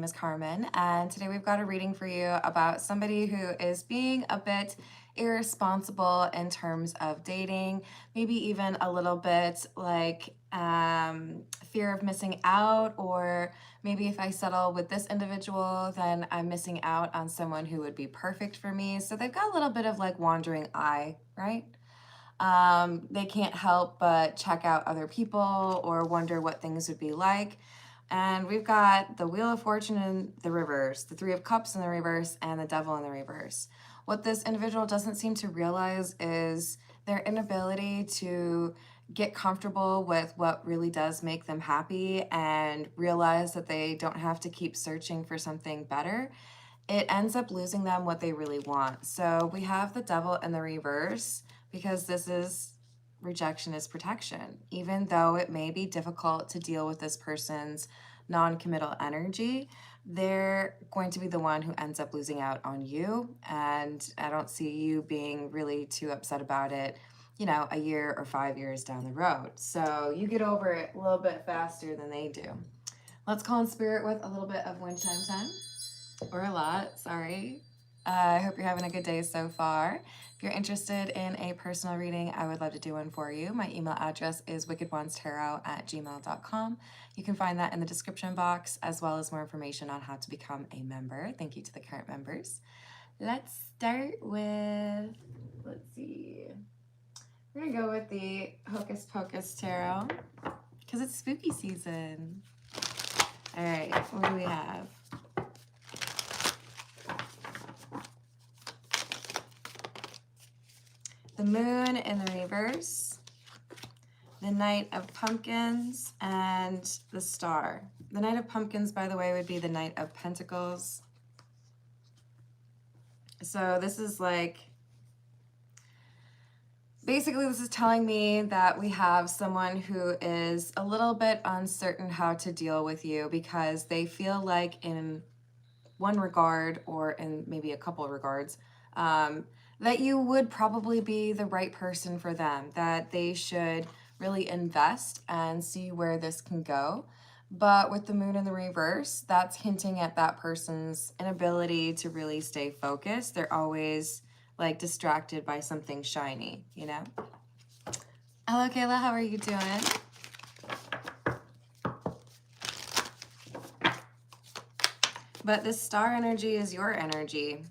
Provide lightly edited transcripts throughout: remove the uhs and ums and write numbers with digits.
is Carmen, and today we've got a reading for you about somebody who is being a bit irresponsible in terms of dating, maybe even a little bit like fear of missing out, or maybe if I settle with this individual, then I'm missing out on someone who would be perfect for me. So they've got a little bit of like wandering eye, right? They can't help but check out other people or wonder what things would be like. And we've got the Wheel of Fortune in the reverse, the Three of Cups in the reverse, and the Devil in the reverse. What this individual doesn't seem to realize is their inability to get comfortable with what really does make them happy and realize that they don't have to keep searching for something better. It ends up losing them what they really want. So we have the Devil in the reverse because this is rejection is protection. Even though it may be difficult to deal with this person's non-committal energy, they're going to be the one who ends up losing out on you. And I don't see you being really too upset about it, you know, a year or 5 years down the road. So you get over it a little bit faster than they do. Let's call in spirit with a little bit of wind chime time. Or a lot, sorry. I hope you're having a good day so far. If you're interested in a personal reading, I would love to do one for you. My email address is wickedonestarot@gmail.com. You can find that in the description box, as well as more information on how to become a member. Thank you to the current members. Let's start with, let's see. We're gonna go with the Hocus Pocus Tarot, because it's spooky season. All right, what do we have? The Moon in the reverse, the Knight of Pumpkins, and the Star. The Knight of Pumpkins, by the way, would be the Knight of Pentacles. So this is like, basically this is telling me that we have someone who is a little bit uncertain how to deal with you because they feel like in one regard, or in maybe a couple of regards, that you would probably be the right person for them, that they should really invest and see where this can go. But with the Moon in the reverse, that's hinting at that person's inability to really stay focused. They're always like distracted by something shiny, you know? Hello, Kayla, how are you doing? But this Star energy is your energy,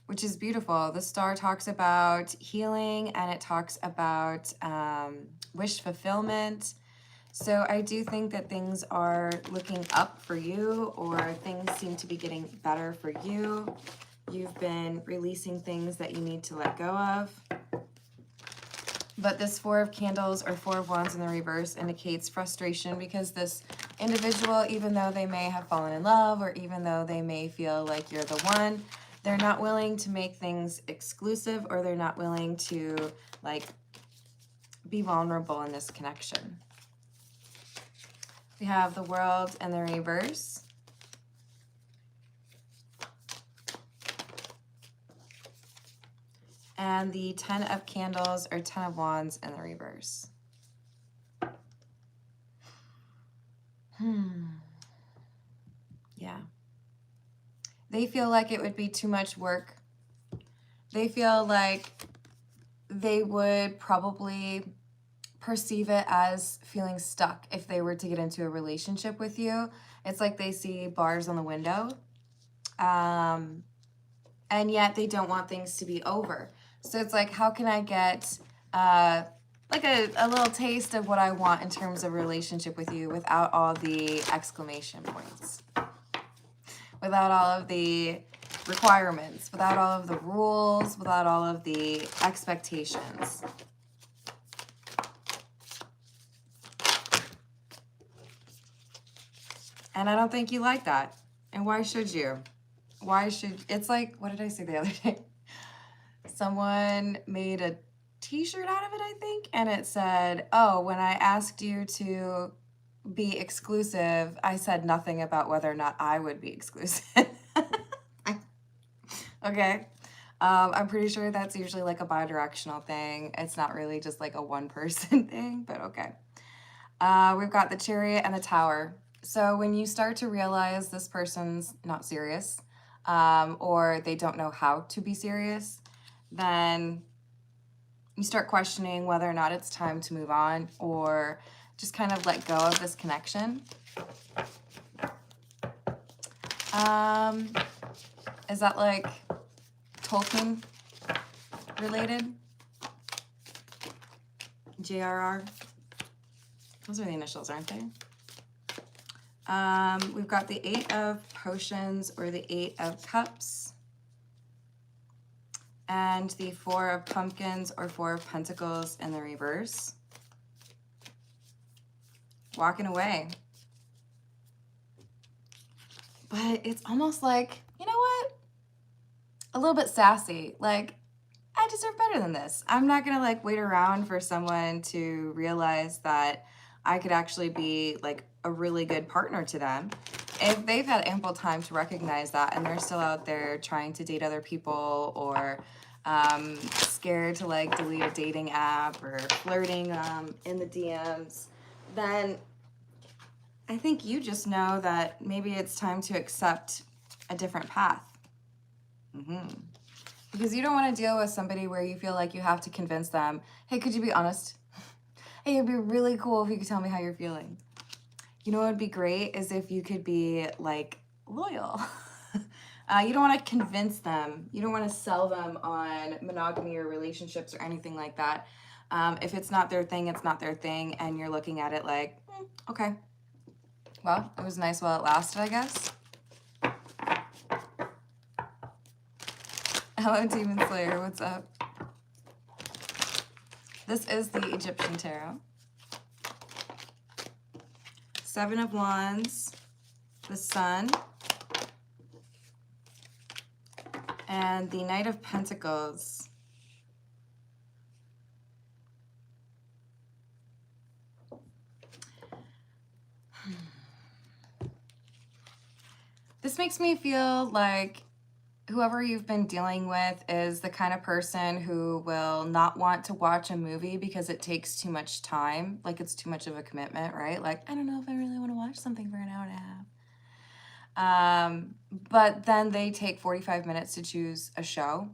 which is beautiful. The Star talks about healing, and it talks about wish fulfillment. So I do think that things are looking up for you, or things seem to be getting better for you. You've been releasing things that you need to let go of. But this Four of Candles or Four of Wands in the reverse indicates frustration because this individual, even though they may have fallen in love, or even though they may feel like you're the one, they're not willing to make things exclusive, or they're not willing to like be vulnerable in this connection. We have the World in the reverse. And the Ten of Candles or Ten of Wands in the reverse. Yeah. They feel like it would be too much work. They feel like they would probably perceive it as feeling stuck if they were to get into a relationship with you. It's like they see bars on the window. And yet they don't want things to be over. So it's like, how can I get like a little taste of what I want in terms of relationship with you without all the exclamation points, without all of the requirements, without all of the rules, without all of the expectations. And I don't think you like that. And why should you? Why should, it's like, what did I say the other day? Someone made a t-shirt out of it, I think, and it said, oh, when I asked you to be exclusive, I said nothing about whether or not I would be exclusive. Okay. I'm pretty sure that's usually like a bi-directional thing. It's not really just like a one-person thing, but okay. We've got the Chariot and the Tower. So when you start to realize this person's not serious, or they don't know how to be serious, then you start questioning whether or not it's time to move on or just kind of let go of this connection. Is that like Tolkien related? JRR? Those are the initials, aren't they? We've got the 8 of Potions or the 8 of Cups. And the 4 of Pumpkins or 4 of Pentacles in the reverse. Walking away. But it's almost like, you know what? A little bit sassy. Like, I deserve better than this. I'm not gonna like wait around for someone to realize that I could actually be like a really good partner to them. If they've had ample time to recognize that and they're still out there trying to date other people or scared to like delete a dating app or flirting in the DMs, then I think you just know that maybe it's time to accept a different path. Because you don't want to deal with somebody where you feel like you have to convince them, hey, could you be honest? Hey, it'd be really cool if you could tell me how you're feeling. You know what would be great is if you could be like loyal. You don't want to convince them. You don't want to sell them on monogamy or relationships or anything like that. If it's not their thing, it's not their thing. And you're looking at it like, okay, well, it was nice while it lasted, I guess. Hello, Demon Slayer. What's up? This is the Egyptian Tarot. 7 of Wands, the Sun, and the Knight of Pentacles. This makes me feel like whoever you've been dealing with is the kind of person who will not want to watch a movie because it takes too much time. Like it's too much of a commitment, right? Like, I don't know if I really want to watch something for an hour and a half. But then they take 45 minutes to choose a show.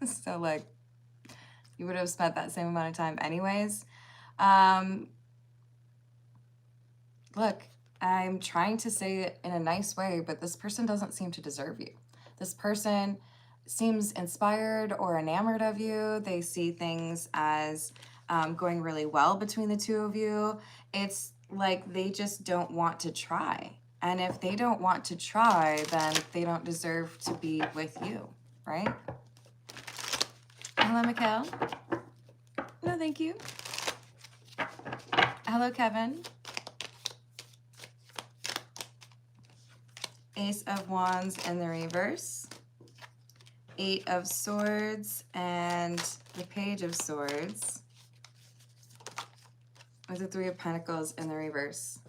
So like you would have spent that same amount of time anyways. Look, I'm trying to say it in a nice way, but this person doesn't seem to deserve you. This person seems inspired or enamored of you. They see things as going really well between the two of you. It's like they just don't want to try. And if they don't want to try, then they don't deserve to be with you, right? Hello, Mikkel. No, thank you. Hello, Kevin. Ace of Wands in the reverse, 8 of Swords, and the Page of Swords with the 3 of Pentacles in the reverse.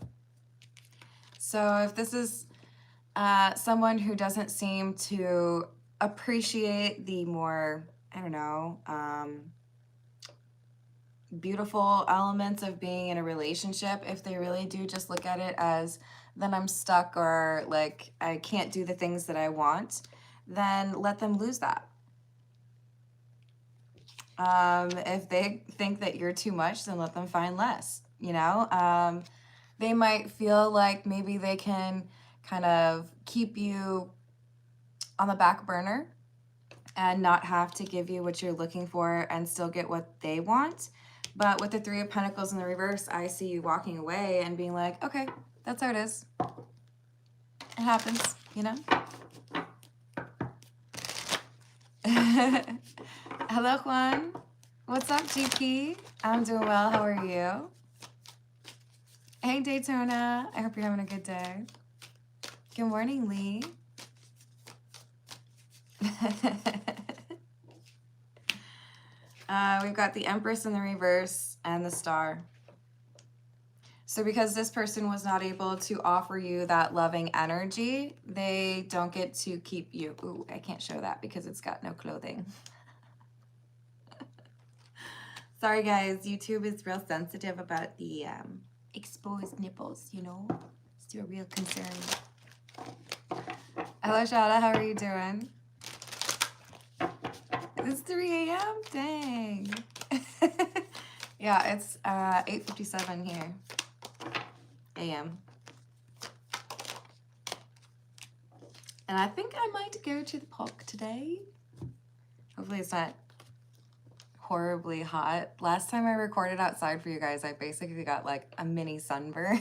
So if this is someone who doesn't seem to appreciate the more, I don't know, beautiful elements of being in a relationship, if they really do just look at it as then I'm stuck or like I can't do the things that I want, then let them lose that. If they think that you're too much, then let them find less, you know? They might feel like maybe they can kind of keep you on the back burner and not have to give you what you're looking for and still get what they want. But with the 3 of Pentacles in the reverse, I see you walking away and being like, okay, that's how it is. It happens, you know? Hello, Juan. What's up, GP? I'm doing well. How are you? Hey, Daytona. I hope you're having a good day. Good morning, Lee. We've got the Empress in the reverse and the Star. So because this person was not able to offer you that loving energy, they don't get to keep you. Ooh, I can't show that because it's got no clothing. Sorry, guys. YouTube is real sensitive about the exposed nipples, you know? do a real concern. Hello, Shada. How are you doing? It's 3 a.m.? Dang. Yeah, it's 8:57 here. a.m. And I think I might go to the park today. Hopefully it's not horribly hot. Last time I recorded outside for you guys, I basically got like a mini sunburn,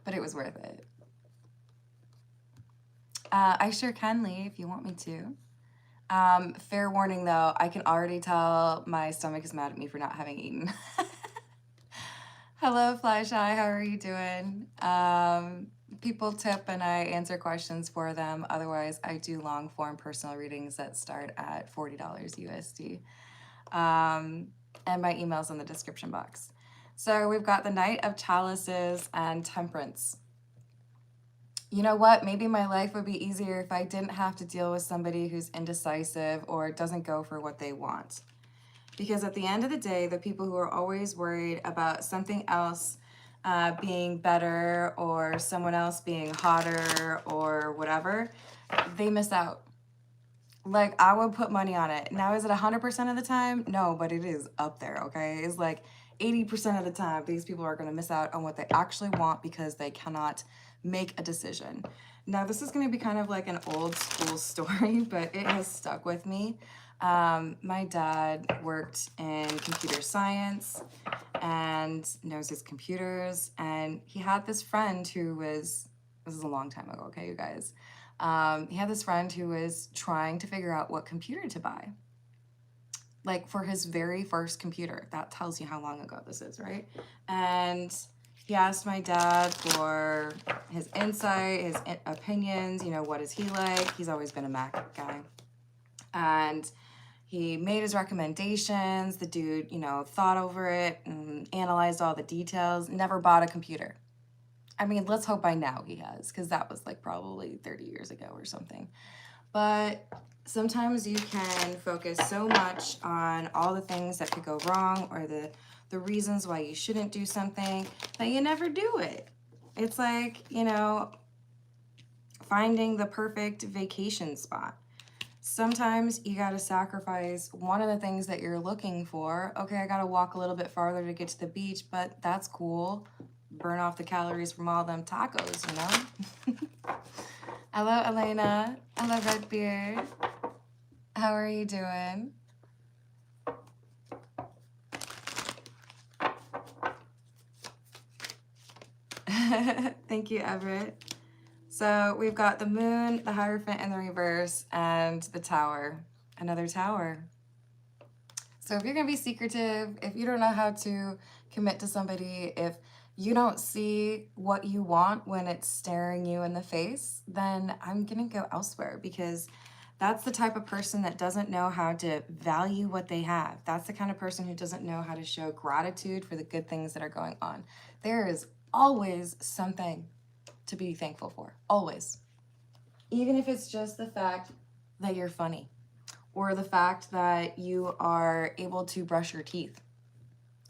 but it was worth it. I sure can, Lee, if you want me to. Fair warning though, I can already tell my stomach is mad at me for not having eaten. Hello, Fly Shy, how are you doing? People tip and I answer questions for them. Otherwise, I do long form personal readings that start at $40 USD. And my email's in the description box. So we've got the Knight of Chalices and Temperance. You know what? Maybe my life would be easier if I didn't have to deal with somebody who's indecisive or doesn't go for what they want. Because at the end of the day, the people who are always worried about something else being better or someone else being hotter or whatever, they miss out. Like, I would put money on it. Now, is it 100% of the time? No, but it is up there, okay? It's like 80% of the time, these people are going to miss out on what they actually want because they cannot make a decision. Now, this is going to be kind of like an old school story, but it has stuck with me. My dad worked in computer science and knows his computers, and he had this friend who was, this is a long time ago, okay, you guys. He had this friend who was trying to figure out what computer to buy. Like for his very first computer. That tells you how long ago this is, right? And he asked my dad for his insight, his opinions, you know, what is he like? He's always been a Mac guy. And he made his recommendations. The dude, you know, thought over it and analyzed all the details, never bought a computer. I mean, let's hope by now he has, because that was like probably 30 years ago or something. But sometimes you can focus so much on all the things that could go wrong or the reasons why you shouldn't do something that you never do it. It's like, you know, finding the perfect vacation spot. Sometimes you got to sacrifice one of the things that you're looking for. Okay, I got to walk a little bit farther to get to the beach, but that's cool. Burn off the calories from all them tacos, you know? Hello, Elena. Hello, Redbeard. How are you doing? Thank you, Everett. So we've got the Moon, the Hierophant in the reverse, and the Tower. Another Tower. So if you're going to be secretive, if you don't know how to commit to somebody, if you don't see what you want when it's staring you in the face, then I'm going to go elsewhere, because that's the type of person that doesn't know how to value what they have. That's the kind of person who doesn't know how to show gratitude for the good things that are going on. There is always something to be thankful for, always. Even if it's just the fact that you're funny, or the fact that you are able to brush your teeth.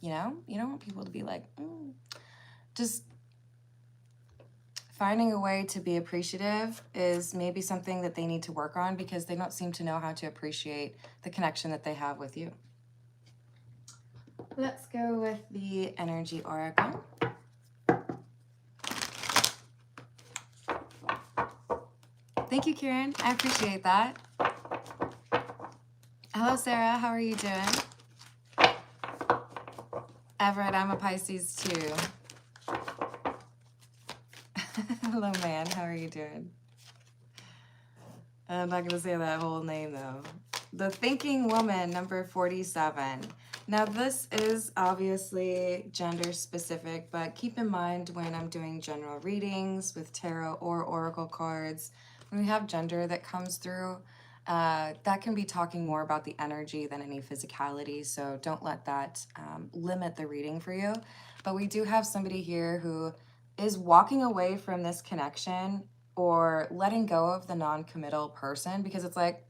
You know, you don't want people to be like, Just finding a way to be appreciative is maybe something that they need to work on, because they don't seem to know how to appreciate the connection that they have with you. Let's go with the Energy Oracle. Thank you, Kieran. I appreciate that. Hello, Sarah. How are you doing? Everett, I'm a Pisces too. Hello, man. How are you doing? I'm not going to say that whole name, though. The Thinking Woman, number 47. Now, this is obviously gender specific, but keep in mind when I'm doing general readings with tarot or oracle cards, when we have gender that comes through, that can be talking more about the energy than any physicality, so don't let that limit the reading for you. But we do have somebody here who is walking away from this connection or letting go of the non-committal person, because it's like,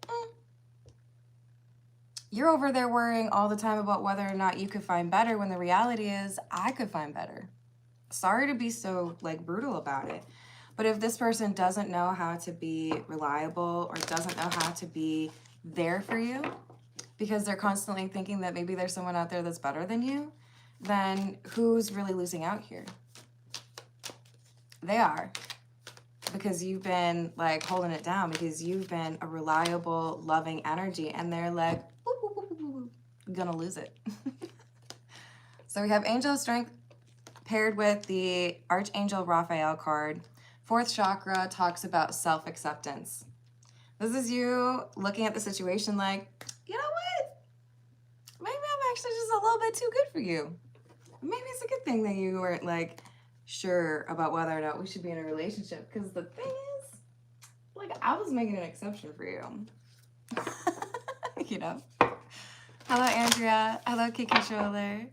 you're over there worrying all the time about whether or not you could find better, when the reality is I could find better. Sorry to be so like brutal about it. But if this person doesn't know how to be reliable or doesn't know how to be there for you because they're constantly thinking that maybe there's someone out there that's better than you, then who's really losing out here? They are. Because you've been like holding it down, because you've been a reliable, loving energy, and they're like, boop, boop, boop, boop, boop, gonna lose it. So we have Angel of Strength paired with the Archangel Raphael card. Fourth chakra talks about self-acceptance. This is you looking at the situation like, you know what? Maybe I'm actually just a little bit too good for you. Maybe it's a good thing that you weren't like sure about whether or not we should be in a relationship, because the thing is, like, I was making an exception for you. You know? Hello, Andrea. Hello, Kiki Shoulder.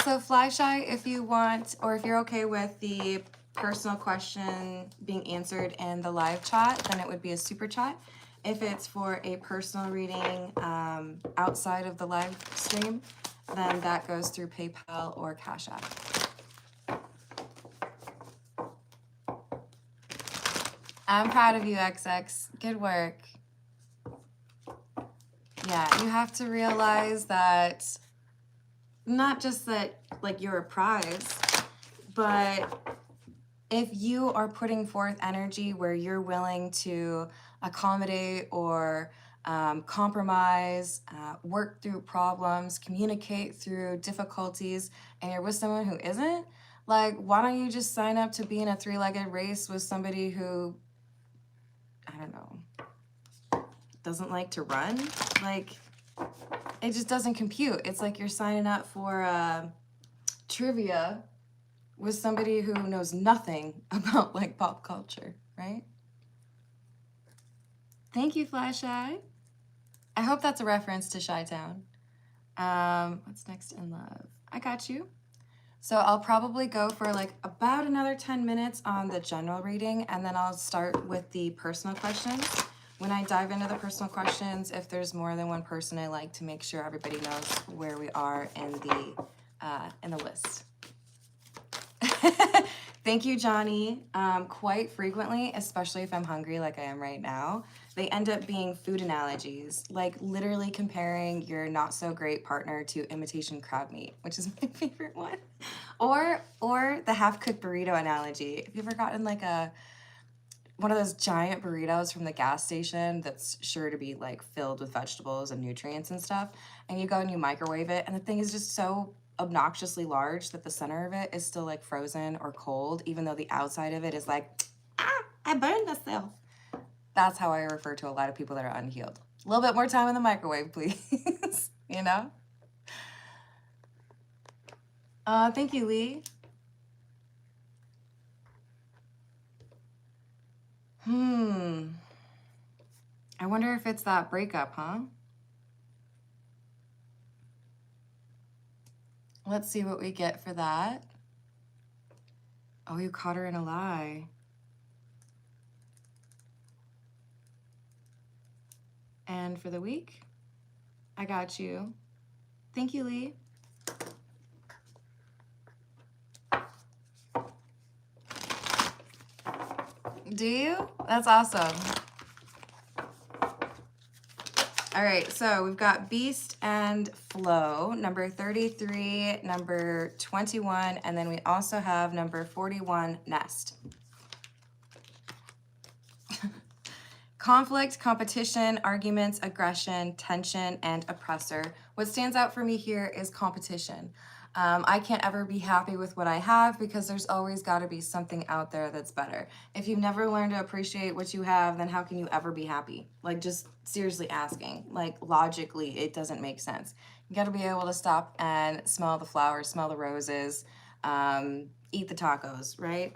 So fly shy, if you want, or if you're okay with the personal question being answered in the live chat, then it would be a super chat. If it's for a personal reading outside of the live stream, then that goes through PayPal or Cash App. I'm proud of you, XX. Good work. Yeah, you have to realize that not just that like you're a prize, but if you are putting forth energy where you're willing to accommodate or compromise, work through problems, communicate through difficulties, and you're with someone who isn't, like, why don't you just sign up to be in a three-legged race with somebody who, I don't know, doesn't like to run? Like, it just doesn't compute. It's like you're signing up for trivia with somebody who knows nothing about like pop culture, right? Thank you, Fly Shy. I hope that's a reference to Chi-Town. What's next in love? I got you. So I'll probably go for like about another 10 minutes on the general reading, and then I'll start with the personal questions. When I dive into the personal questions, if there's more than one person, I like to make sure everybody knows where we are in the list. Thank you, Johnny. Quite frequently, especially if I'm hungry like I am right now, they end up being food analogies, like literally comparing your not so great partner to imitation crab meat, which is my favorite one. Or the half-cooked burrito analogy. Have you ever gotten like one of those giant burritos from the gas station that's sure to be like filled with vegetables and nutrients and stuff, and you go and you microwave it, and the thing is just so obnoxiously large that the center of it is still like frozen or cold, even though the outside of it is like, I burned myself. That's how I refer to a lot of people that are unhealed. A little bit more time in the microwave, please. You know? Thank you, Lee. I wonder if it's that breakup, huh? Let's see what we get for that. Oh, you caught her in a lie. And for the week, I got you. Thank you, Lee. Do you? That's awesome. All right, so we've got Beast and Flow, number 33, number 21, and then we also have number 41, Nest. Conflict, competition, arguments, aggression, tension, and oppressor. What stands out for me here is competition. I can't ever be happy with what I have because there's always got to be something out there that's better. If you've never learned to appreciate what you have, then how can you ever be happy? Like, just seriously asking. Like, logically, it doesn't make sense. You got to be able to stop and smell the flowers, smell the roses, eat the tacos, right?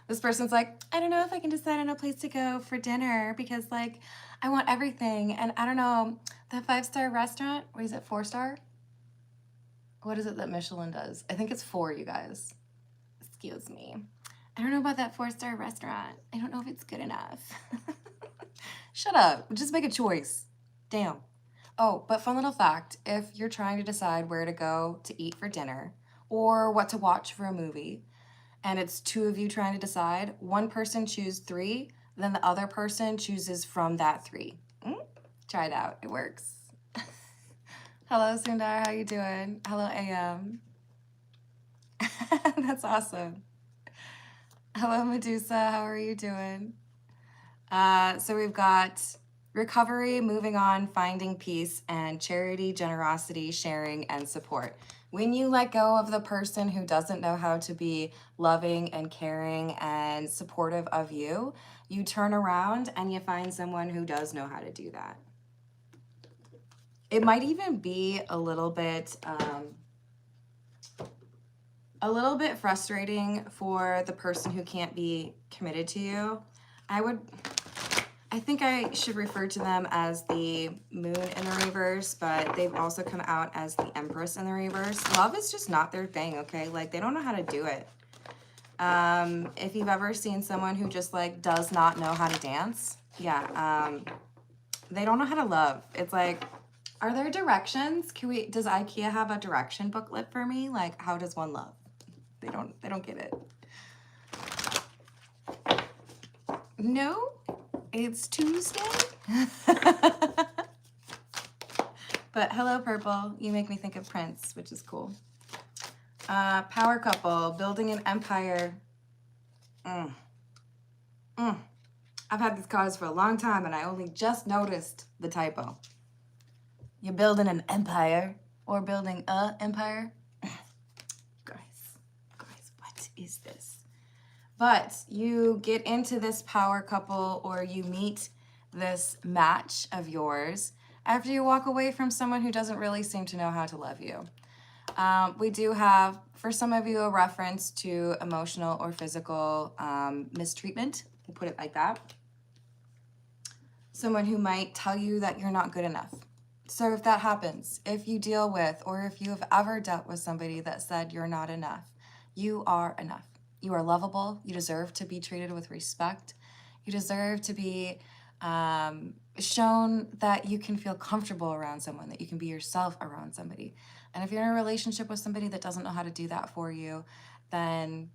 This person's like, I don't know if I can decide on a place to go for dinner because, like, I want everything. And I don't know, that 5-star restaurant, what is it, 4-star? What is it that Michelin does? I think it's 4, you guys. Excuse me. I don't know about that 4-star restaurant. I don't know if it's good enough. Shut up. Just make a choice. Damn. Oh, but fun little fact, if you're trying to decide where to go to eat for dinner or what to watch for a movie, and it's two of you trying to decide, one person chooses three, then the other person chooses from that three. Try it out. It works. Hello, Sundar. How you doing? Hello, AM. That's awesome. Hello, Medusa. How are you doing? So we've got recovery, moving on, finding peace, and charity, generosity, sharing, and support. When you let go of the person who doesn't know how to be loving and caring and supportive of you, you turn around and you find someone who does know how to do that. It might even be a little bit frustrating for the person who can't be committed to you. I think I should refer to them as the moon in the reverse, but they've also come out as the empress in the reverse. Love is just not their thing, okay? Like, they don't know how to do it. If you've ever seen someone who just, like, does not know how to dance, yeah, they don't know how to love. It's like, are there directions? Does IKEA have a direction booklet for me? Like, how does one love? They don't get it. No, it's Tuesday. But hello, Purple. You make me think of Prince, which is cool. Power couple, building an empire. I've had these cards for a long time, and I only just noticed the typo. You're building an empire, or building a empire. Guys, what is this? But you get into this power couple, or you meet this match of yours after you walk away from someone who doesn't really seem to know how to love you. We do have, for some of you, a reference to emotional or physical mistreatment. We'll put it like that. Someone who might tell you that you're not good enough. So if that happens, if you deal with, or if you have ever dealt with somebody that said you're not enough, you are enough. You are lovable. You deserve to be treated with respect. You deserve to be shown that you can feel comfortable around someone, that you can be yourself around somebody. And if you're in a relationship with somebody that doesn't know how to do that for you, then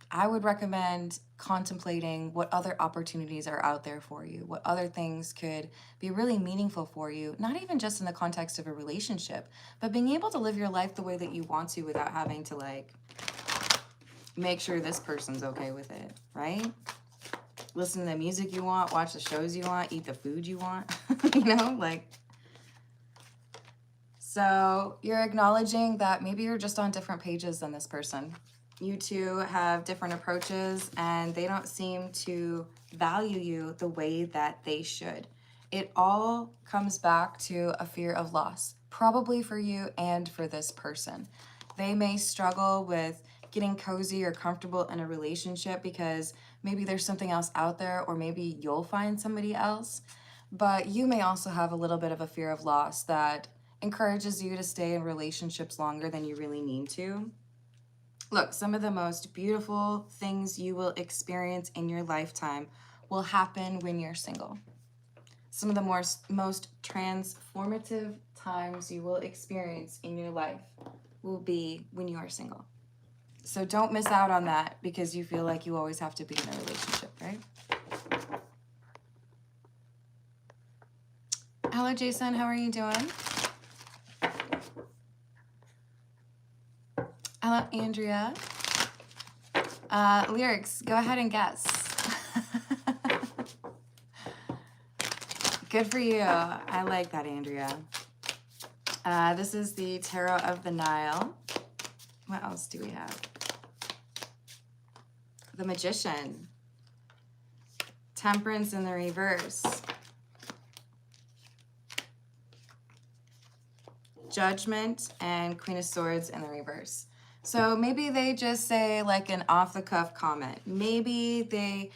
I would recommend contemplating what other opportunities are out there for you, what other things could be really meaningful for you, not even just in the context of a relationship, but being able to live your life the way that you want to without having to, like, make sure this person's okay with it, right? Listen to the music you want, watch the shows you want, eat the food you want, you know, like. So you're acknowledging that maybe you're just on different pages than this person. You two have different approaches, and they don't seem to value you the way that they should. It all comes back to a fear of loss, probably for you and for this person. They may struggle with getting cozy or comfortable in a relationship because maybe there's something else out there, or maybe you'll find somebody else. But you may also have a little bit of a fear of loss that encourages you to stay in relationships longer than you really need to. Look, some of the most beautiful things you will experience in your lifetime will happen when you're single. Some of the most transformative times you will experience in your life will be when you are single. So don't miss out on that because you feel like you always have to be in a relationship, right? Hello, Jason. How are you doing? Hello, Andrea. Lyrics, go ahead and guess. Good for you. I like that, Andrea. This is the Tarot of the Nile. What else do we have? The Magician. Temperance in the reverse. Judgment and Queen of Swords in the reverse. So maybe they just say like an off-the-cuff comment. Maybe they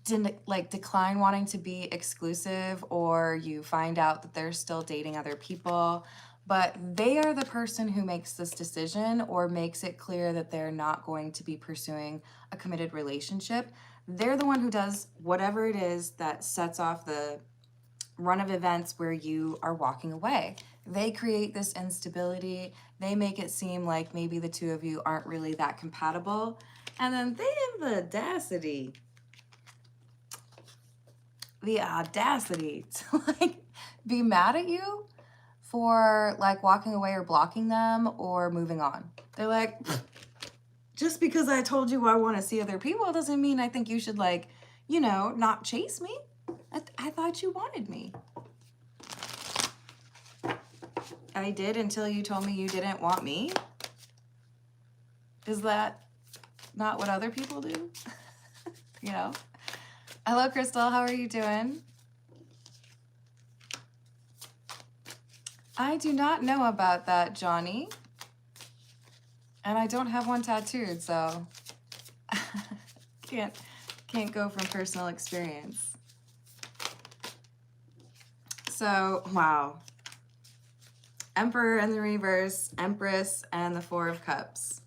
didn't decline wanting to be exclusive, or you find out that they're still dating other people, but they are the person who makes this decision or makes it clear that they're not going to be pursuing a committed relationship. They're the one who does whatever it is that sets off the run of events where you are walking away. They create this instability. They make it seem like maybe the two of you aren't really that compatible. And then they have the audacity to like be mad at you for like walking away or blocking them or moving on. They're like, just because I told you I want to see other people doesn't mean I think you should, like, you know, not chase me. I thought you wanted me. I did until you told me you didn't want me. Is that not what other people do? You know? Hello, Crystal. How are you doing? I do not know about that, Johnny. And I don't have one tattooed, so can't go from personal experience. So, wow. Emperor in the reverse, Empress, and the Four of Cups.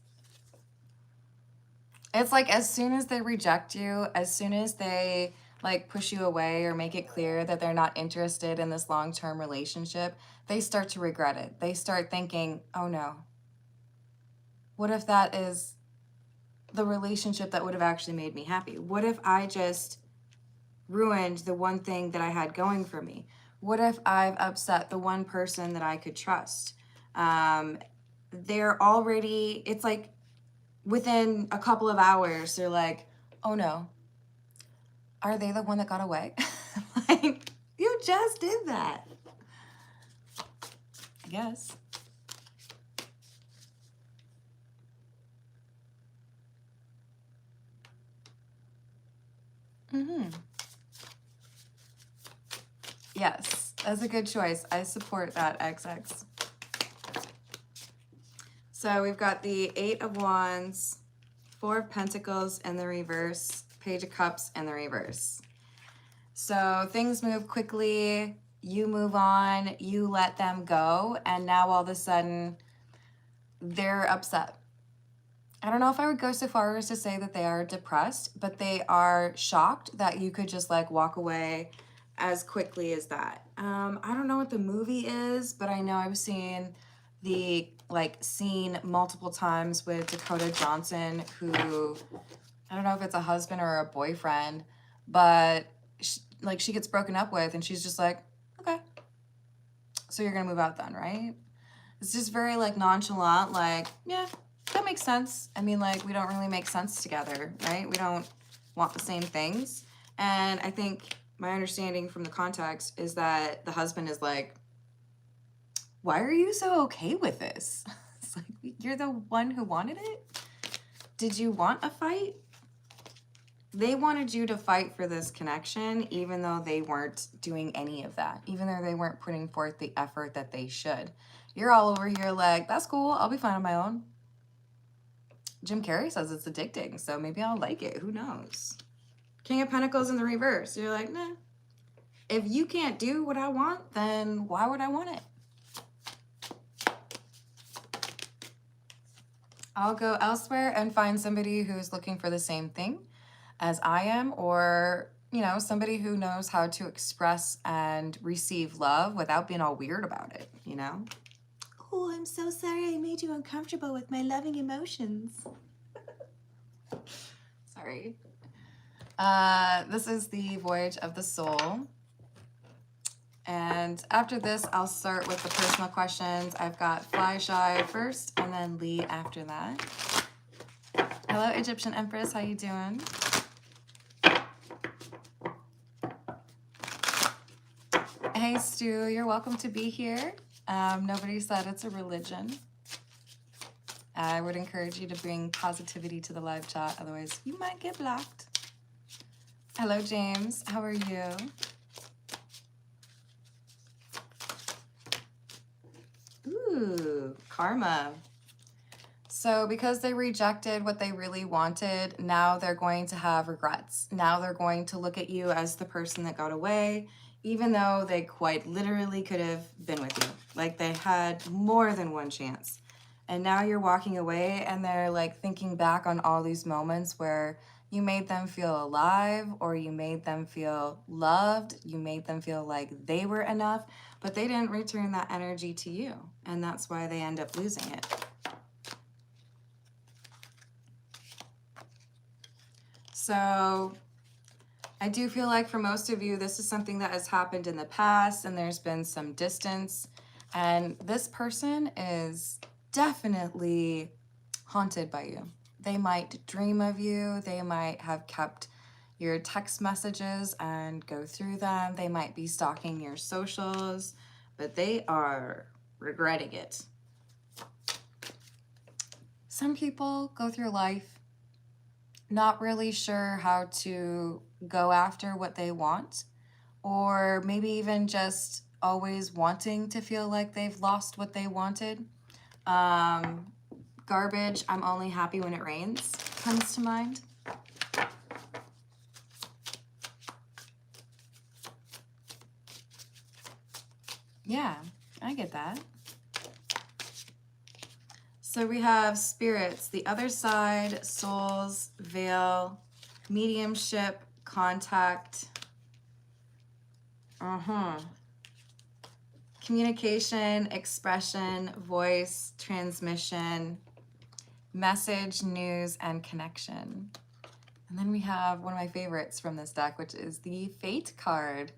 It's like as soon as they reject you, as soon as they like push you away or make it clear that they're not interested in this long-term relationship, they start to regret it. They start thinking, oh no, what if that is the relationship that would have actually made me happy? What if I just ruined the one thing that I had going for me? What if I've upset the one person that I could trust? They're already, it's like within a couple of hours, they're like, oh no, are they the one that got away? Like, you just did that. I guess. Yes, that's a good choice. I support that, XX. So we've got the Eight of Wands, Four of Pentacles in the reverse, Page of Cups in the reverse. So things move quickly, you move on, you let them go, and now all of a sudden they're upset. I don't know if I would go so far as to say that they are depressed, but they are shocked that you could just like walk away as quickly as that. I don't know what the movie is, but I know I've seen the scene multiple times with Dakota Johnson, who, I don't know if it's a husband or a boyfriend, but she gets broken up with and she's just like, okay, so you're gonna move out then, right? It's just very like nonchalant, like, yeah, that makes sense. I mean, like, we don't really make sense together, right? We don't want the same things. And I think my understanding from the context is that the husband is like, why are you so okay with this? It's like, you're the one who wanted it? Did you want a fight? They wanted you to fight for this connection, even though they weren't doing any of that, even though they weren't putting forth the effort that they should. You're all over here like, that's cool, I'll be fine on my own. Jim Carrey says it's addicting, so maybe I'll like it. Who knows? King of Pentacles in the reverse. You're like, nah. If you can't do what I want, then why would I want it? I'll go elsewhere and find somebody who's looking for the same thing as I am, or, you know, somebody who knows how to express and receive love without being all weird about it, you know? Oh, I'm so sorry I made you uncomfortable with my loving emotions. Sorry. This is the Voyage of the Soul. And after this, I'll start with the personal questions. I've got Fly Shy first and then Lee after that. Hello, Egyptian Empress. How you doing? Hey, Stu. You're welcome to be here. Nobody said it's a religion. I would encourage you to bring positivity to the live chat. Otherwise, you might get blocked. Hello, James. How are you? Ooh, karma. So because they rejected what they really wanted, now they're going to have regrets. Now they're going to look at you as the person that got away, even though they quite literally could have been with you. Like they had more than one chance. And now you're walking away and they're like thinking back on all these moments where You made them feel alive, or you made them feel loved. You made them feel like they were enough, but they didn't return that energy to you. And that's why they end up losing it. So I do feel like for most of you, this is something that has happened in the past and there's been some distance. And this person is definitely haunted by you. They might dream of you. They might have kept your text messages and go through them. They might be stalking your socials, but they are regretting it. Some people go through life not really sure how to go after what they want, or maybe even just always wanting to feel like they've lost what they wanted. Garbage, I'm only happy when it rains, comes to mind. Yeah, I get that. So we have spirits, the other side, souls, veil, mediumship, contact. Communication, expression, voice, transmission, message, news, and connection. And then we have one of my favorites from this deck, which is the Fate card.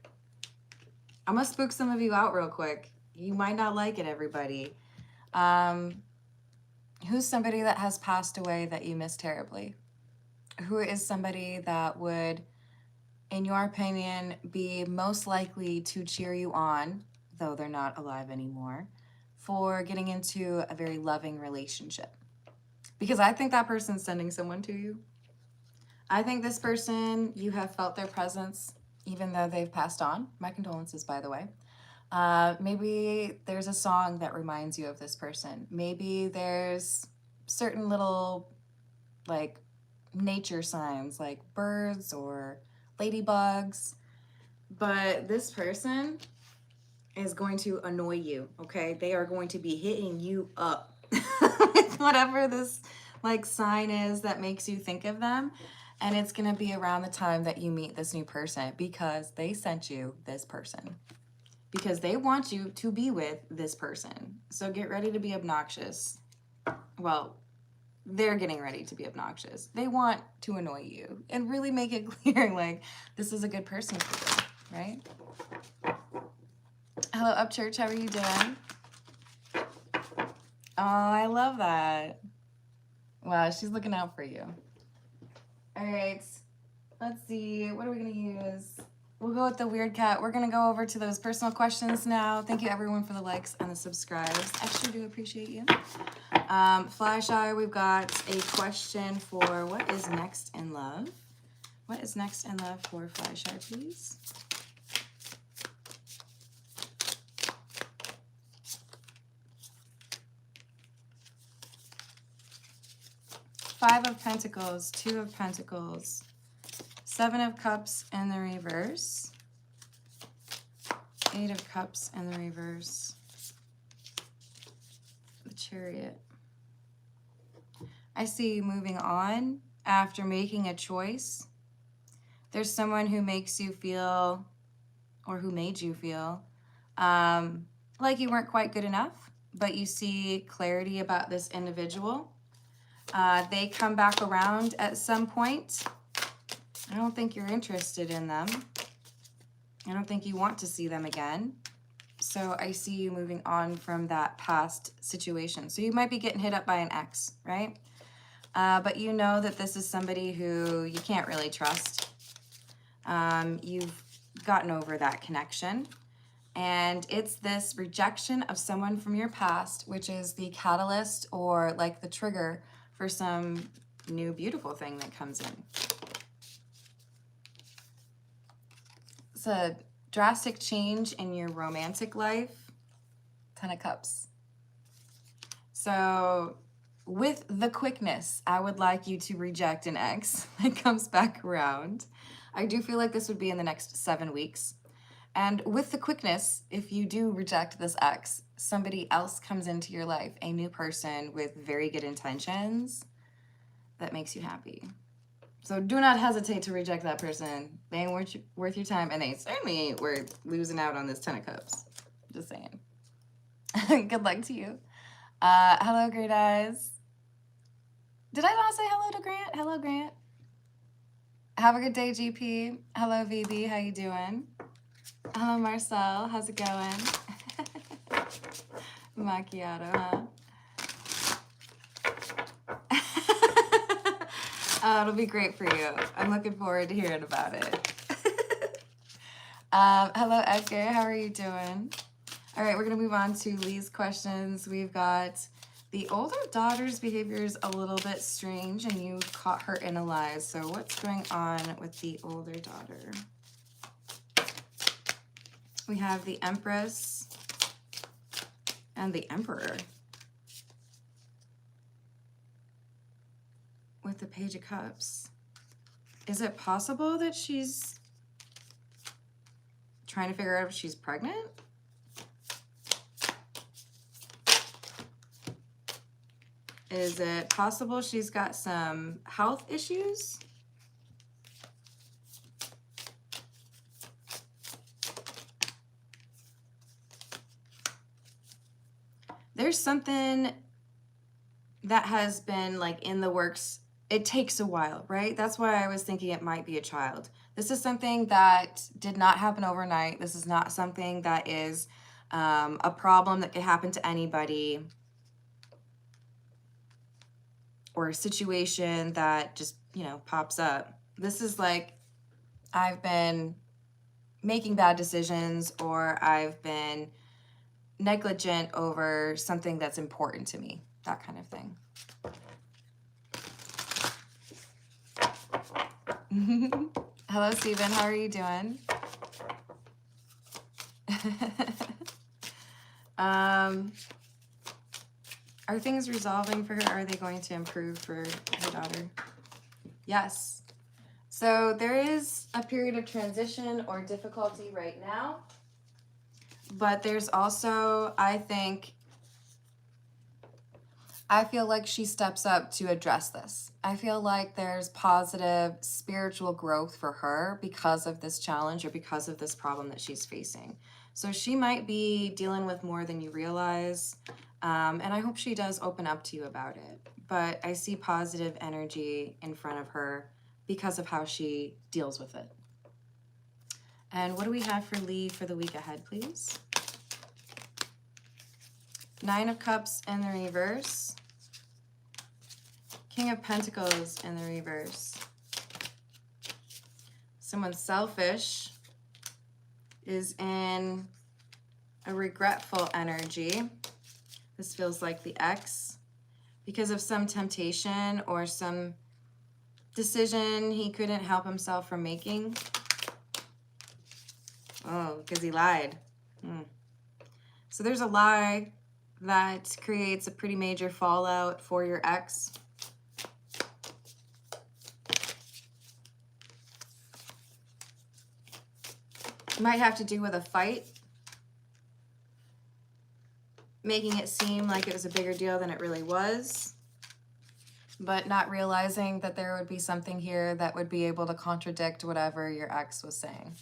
I'm gonna spook some of you out real quick. You might not like it, everybody. Who's somebody that has passed away that you miss terribly? Who is somebody that would, in your opinion, be most likely to cheer you on, though they're not alive anymore, for getting into a very loving relationship? Because I think that person's sending someone to you. I think this person, you have felt their presence, even though they've passed on. My condolences, by the way. Maybe there's a song that reminds you of this person. Maybe there's certain little, like, nature signs, like birds or ladybugs. But this person is going to annoy you, okay? They are going to be hitting you up with whatever this, like, sign is that makes you think of them. And it's going to be around the time that you meet this new person, because they sent you this person. Because they want you to be with this person. So get ready to be obnoxious. Well, they're getting ready to be obnoxious. They want to annoy you and really make it clear, like, this is a good person for you, right? Hello, Upchurch. How are you doing? Oh, I love that. Wow, she's looking out for you. All right. Let's see. What are we going to use? We'll go with the weird cat. We're going to go over to those personal questions now. Thank you, everyone, for the likes and the subscribes. I sure do appreciate you. Flyshy, we've got a question for what is next in love? What is next in love for Flyshy, please? Five of Pentacles, Two of Pentacles, Seven of Cups in the reverse, Eight of Cups in the reverse, the Chariot. I see you moving on after making a choice. There's someone who makes you feel, or who made you feel, like you weren't quite good enough, but you see clarity about this individual. They come back around at some point. I don't think you're interested in them. I don't think you want to see them again. So I see you moving on from that past situation. So you might be getting hit up by an ex, right? But you know that this is somebody who you can't really trust. You've gotten over that connection. And it's this rejection of someone from your past, which is the catalyst or like the trigger for some new beautiful thing that comes in. It's a drastic change in your romantic life. 10 of Cups. So with the quickness, I would like you to reject an ex that comes back around. I do feel like this would be in the next 7 weeks. And with the quickness, if you do reject this ex, somebody else comes into your life, a new person with very good intentions that makes you happy. So do not hesitate to reject that person. They ain't worth your time, and they certainly ain't worth losing out on this 10 of Cups. Just saying. Good luck to you. Hello, Great Eyes. Did I not say hello to Grant? Hello, Grant. Have a good day, GP. Hello, VB. How you doing? Hello, Marcel. How's it going? Macchiato, huh? Oh, it'll be great for you. I'm looking forward to hearing about it. Hello, Edgar. How are you doing? All right, we're going to move on to Lee's questions. We've got the older daughter's behavior is a little bit strange, and you caught her in a lie. So what's going on with the older daughter? We have the Empress and the Emperor with the Page of Cups. Is it possible that she's trying to figure out if she's pregnant? Is it possible she's got some health issues? There's something that has been like in the works. It takes a while, right? That's why I was thinking it might be a child. This is something that did not happen overnight. This is not something that is a problem that could happen to anybody, or a situation that just, you know, pops up. This is like, I've been making bad decisions, or I've been negligent over something that's important to me, that kind of thing. Hello, Steven. How are you doing? Are things resolving for her? Are they going to improve for her daughter? Yes. So there is a period of transition or difficulty right now, but there's also, I feel like she steps up to address this. I feel like there's positive spiritual growth for her because of this challenge or because of this problem that she's facing. So she might be dealing with more than you realize. And I hope she does open up to you about it. But I see positive energy in front of her because of how she deals with it. And what do we have for Lee for the week ahead, please? 9 of Cups in the reverse. King of Pentacles in the reverse. Someone selfish is in a regretful energy. This feels like the ex, because of some temptation or some decision he couldn't help himself from making. Oh, because he lied. So there's a lie that creates a pretty major fallout for your ex. It might have to do with a fight, making it seem like it was a bigger deal than it really was, but not realizing that there would be something here that would be able to contradict whatever your ex was saying.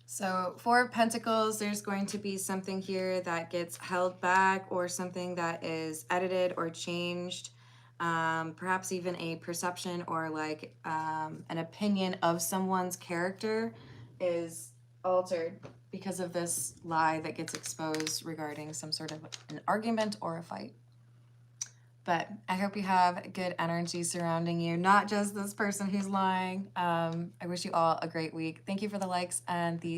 So 4 of Pentacles, there's going to be something here that gets held back, or something that is edited or changed. Perhaps even a perception or like an opinion of someone's character is altered because of this lie that gets exposed regarding some sort of an argument or a fight. But I hope you have good energy surrounding you, not just this person who's lying. I wish you all a great week. Thank you for the likes and the